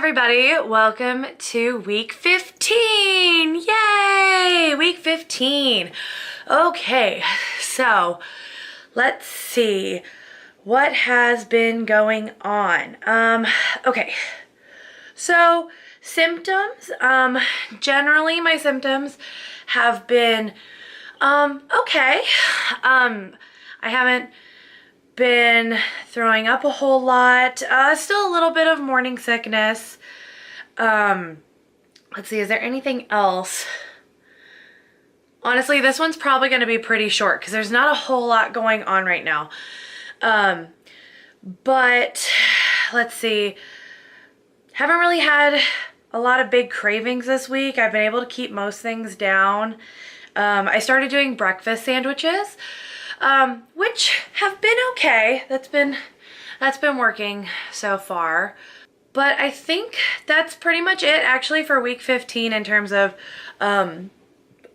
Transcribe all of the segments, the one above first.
everybody, welcome to week 15. Yay! Week 15. Okay, so let's see what has been going on. Okay, so symptoms, generally my symptoms have been okay. I haven't been throwing up a whole lot. Still a little bit of morning sickness. Let's see, is there anything else? Honestly, this one's probably going to be pretty short because there's not a whole lot going on right now. But let's see. Haven't really had a lot of big cravings this week. I've been able to keep most things down. I started doing breakfast sandwiches, which have been okay. That's been working so far. But I think that's pretty much it actually for week 15 in terms of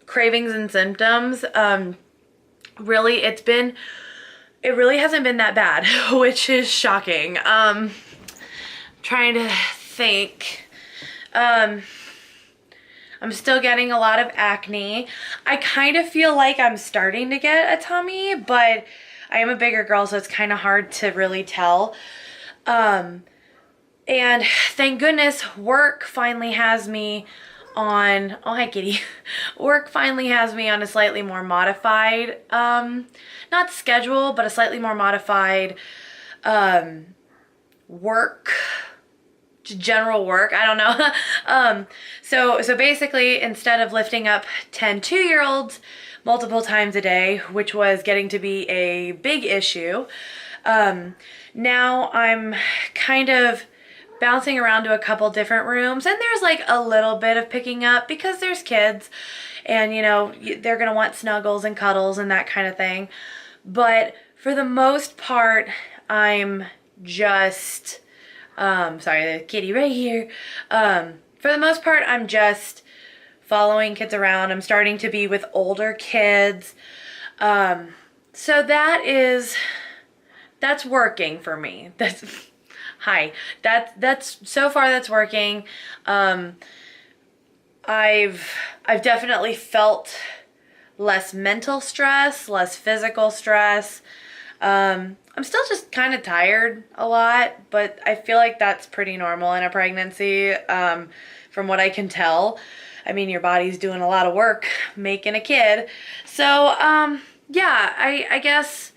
cravings and symptoms. Really, it really hasn't been that bad, which is shocking. Trying to think. I'm still getting a lot of acne. I kind of feel like I'm starting to get a tummy, but I am a bigger girl, so it's kind of hard to really tell. And thank goodness work finally has me on, oh hi kitty, work finally has me on a slightly more modified, not schedule, but a slightly more modified work, general work, I don't know. So basically, instead of lifting up 10 2-year-olds multiple times a day, which was getting to be a big issue, now I'm kind of bouncing around to a couple different rooms, and there's like a little bit of picking up because there's kids and, you know, they're gonna want snuggles and cuddles and that kind of thing. But for the most part, I'm just sorry, the kitty right here. For the most part, I'm just following kids around. I'm starting to be with older kids. So that's working for me. That's so far that's working. I've definitely felt less mental stress, less physical stress. I'm still just kind of tired a lot, but I feel like that's pretty normal in a pregnancy, from what I can tell. I mean, your body's doing a lot of work making a kid. So, yeah, I guess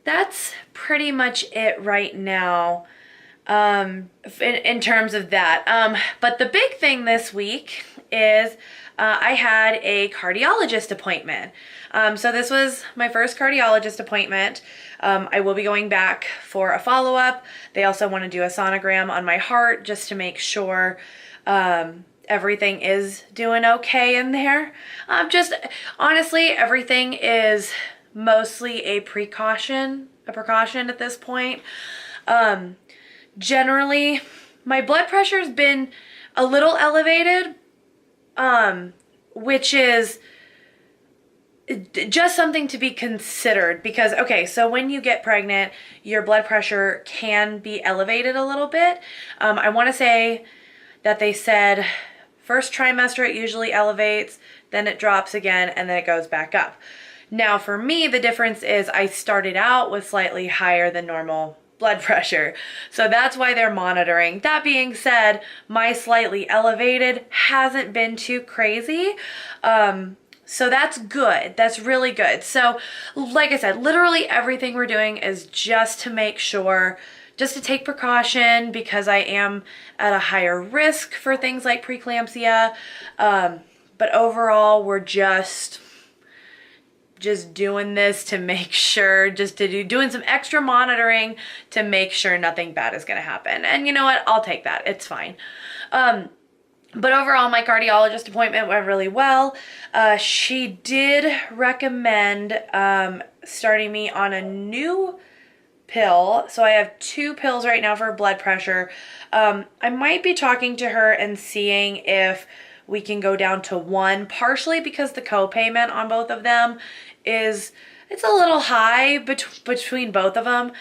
that's pretty much it right now, in terms of that. But the big thing this week is I had a cardiologist appointment. So this was my first cardiologist appointment. I will be going back for a follow-up. They also want to do a sonogram on my heart just to make sure everything is doing okay in there. Just honestly, everything is mostly a precaution at this point. Generally, my blood pressure's been a little elevated, which is just something to be considered because, okay, so when you get pregnant, your blood pressure can be elevated a little bit. I want to say that they said first trimester it usually elevates, then it drops again, and then it goes back up. Now for me, the difference is I started out with slightly higher than normal blood pressure. So that's why they're monitoring. That being said, my slightly elevated hasn't been too crazy. So that's good. That's really good. So like I said, literally everything we're doing is just to make sure, just to take precaution because I am at a higher risk for things like preeclampsia. But overall, we're just doing this to make sure, just to doing some extra monitoring to make sure nothing bad is going to happen. And you know what? I'll take that. It's fine. But overall, my cardiologist appointment went really well. She did recommend starting me on a new pill. So I have 2 pills right now for blood pressure. I might be talking to her and seeing if we can go down to 1, partially because the copayment on both of them it's a little high between both of them,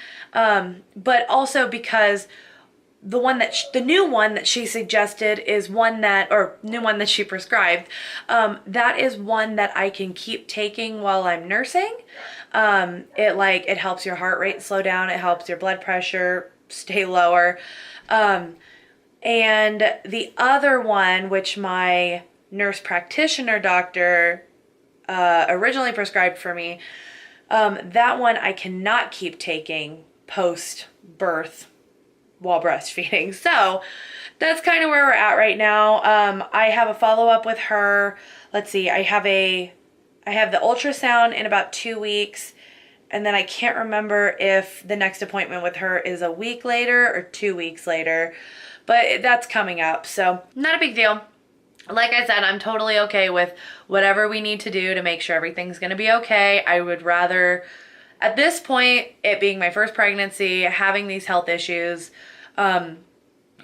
but also because the new one that she suggested is one that, or new one that she prescribed, that is one that I can keep taking while I'm nursing. It helps your heart rate slow down. It helps your blood pressure stay lower. And the other one, which my nurse practitioner doctor originally prescribed for me, that one I cannot keep taking post birth while breastfeeding. So that's kind of where we're at right now. I have a follow-up with her. Let's see, I have the ultrasound in about 2 weeks, and then I can't remember if the next appointment with her is a week later or 2 weeks later, but that's coming up, so not a big deal. Like I said, I'm totally okay with whatever we need to do to make sure everything's gonna be okay. I would rather, at this point, it being my first pregnancy, having these health issues,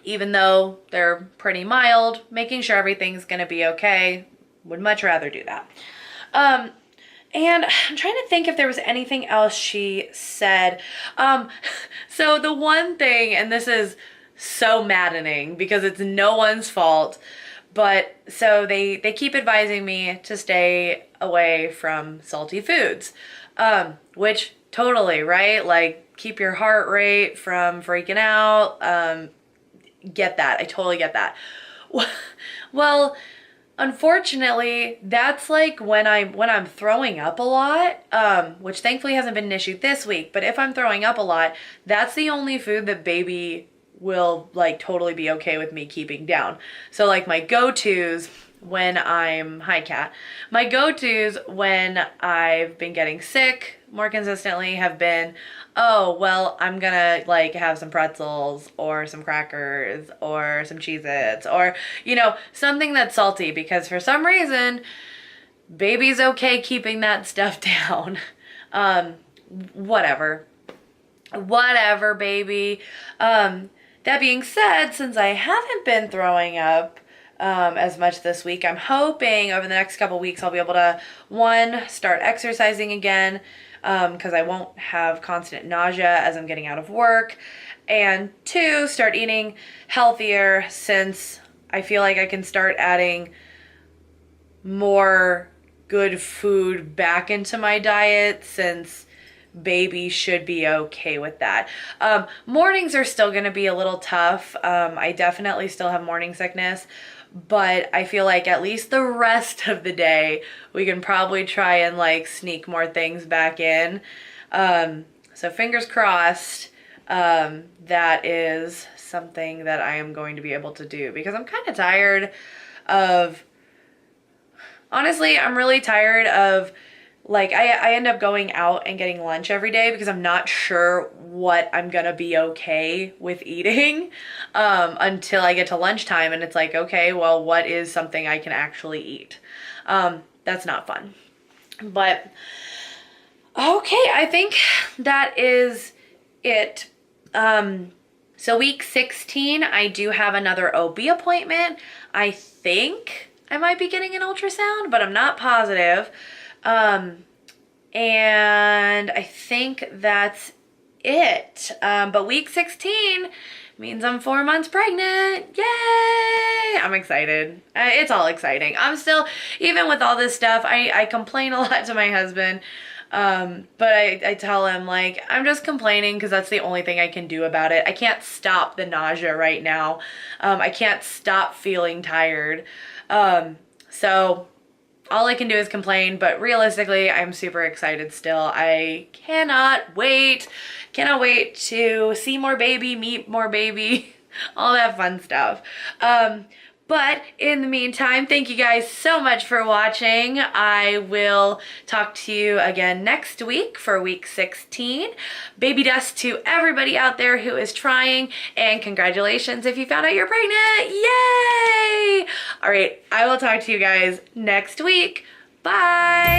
even though they're pretty mild, making sure everything's gonna be okay, would much rather do that. And I'm trying to think if there was anything else she said. So the one thing, and this is so maddening because it's no one's fault, but so they keep advising me to stay away from salty foods, which totally, right? Like, keep your heart rate from freaking out. Get that. I totally get that. Well, unfortunately, that's like when I'm throwing up a lot, which thankfully hasn't been an issue this week, but if I'm throwing up a lot, that's the only food that baby will like totally be okay with me keeping down. So like my go-tos when I'm, hi cat, my go-tos when I've been getting sick more consistently have been, oh, well, I'm gonna like have some pretzels or some crackers or some Cheez-Its or, you know, something that's salty, because for some reason, baby's okay keeping that stuff down. Whatever, baby. That being said, since I haven't been throwing up as much this week, I'm hoping over the next couple weeks I'll be able to, one, start exercising again, because I won't have constant nausea as I'm getting out of work, and two, start eating healthier, since I feel like I can start adding more good food back into my diet, since baby should be okay with that. Mornings are still going to be a little tough. I definitely still have morning sickness, but I feel like at least the rest of the day we can probably try and like sneak more things back in. So fingers crossed, that is something that I am going to be able to do, because I'm kind of tired of, honestly, I'm really tired of, like, I end up going out and getting lunch every day because I'm not sure what I'm gonna be okay with eating until I get to lunchtime, and it's like, okay, well, what is something I can actually eat? That's not fun. But okay, I think that is it. So week 16, I do have another OB appointment. I think I might be getting an ultrasound, but I'm not positive. And I think that's it. But week 16 means I'm 4 months pregnant. Yay! I'm excited. It's all exciting. I'm still, even with all this stuff, I complain a lot to my husband. But I tell him, like, I'm just complaining because that's the only thing I can do about it. I can't stop the nausea right now. I can't stop feeling tired. So all I can do is complain, but realistically, I'm super excited still. I cannot wait to see more baby, meet more baby, all that fun stuff. But in the meantime, thank you guys so much for watching. I will talk to you again next week for week 16. Baby dust to everybody out there who is trying, and congratulations if you found out you're pregnant. Yay! All right, I will talk to you guys next week. Bye!